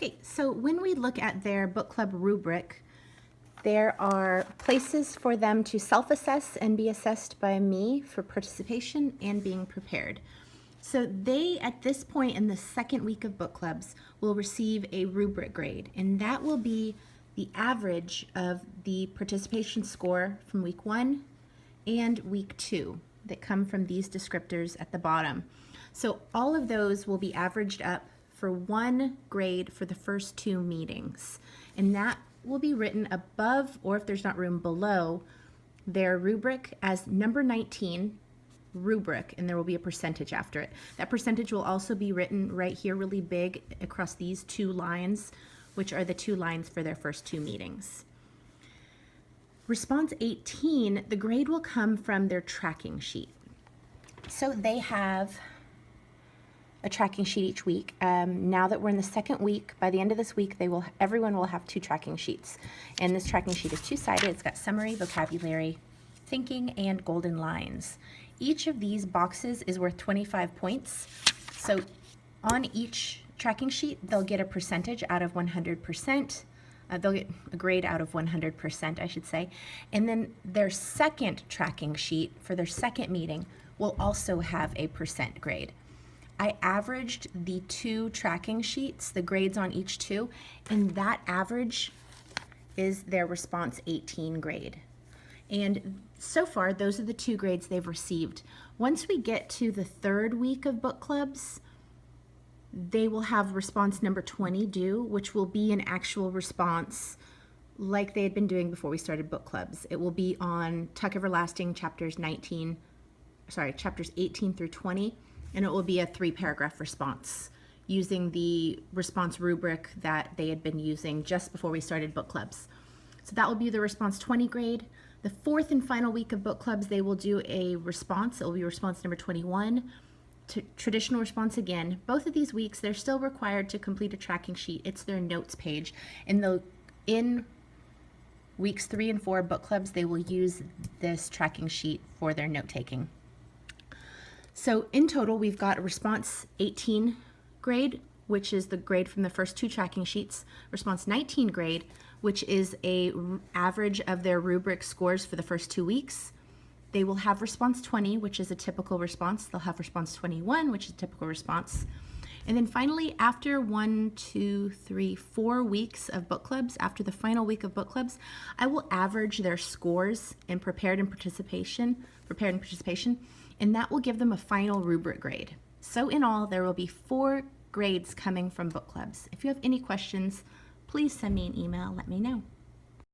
Okay, so when we look at their book club rubric, there are places for them to self-assess and be assessed by me for participation and being prepared. So they, at this point in the second week of book clubs, will receive a rubric grade, and that will be the average of the participation score from week 1 and week 2 that come from these descriptors at the bottom. So all of those will be averaged up for 1 grade for the first 2 meetings, and that will be written above, or if there's not room, below their rubric as number 19 rubric, and there will be a percentage after it. That percentage will also be written right here really big across these 2 lines, which are the 2 lines for their first 2 meetings. Response 18, the grade will come from their tracking sheet. So they have a tracking sheet each week. Now that we're in the second week, by the end of this week, everyone will have 2 tracking sheets. And this tracking sheet is 2-sided. It's got summary, vocabulary, thinking, and golden lines. Each of these boxes is worth 25 points. So on each tracking sheet, they'll get a percentage out of 100%. They'll get a grade out of 100%, I should say. And then their second tracking sheet for their second meeting will also have a percent grade. I averaged the 2 tracking sheets, the grades on each 2, and that average is their response 18 grade. And so far, those are the 2 grades they've received. Once we get to the 3rd week of book clubs, they will have response number 20 due, which will be an actual response like they had been doing before we started book clubs. It will be on Tuck Everlasting chapters 18 through 20. And it will be a 3-paragraph response using the response rubric that they had been using just before we started book clubs. So that will be the response 20 grade. The 4th and final week of book clubs, they will do a response. It will be response number 21. Traditional response again. Both of these weeks, they're still required to complete a tracking sheet. It's their notes page. And in weeks 3 and 4 book clubs, they will use this tracking sheet for their note taking. So in total, we've got a response 18 grade, which is the grade from the first 2 tracking sheets, response 19 grade, which is a average of their rubric scores for the first 2 weeks. They will have response 20, which is a typical response. They'll have response 21, which is a typical response. And then finally, after 4 weeks of book clubs, after the final week of book clubs, I will average their scores in prepared and participation, and that will give them a final rubric grade. So in all, there will be 4 grades coming from book clubs. If you have any questions, please send me an email, let me know.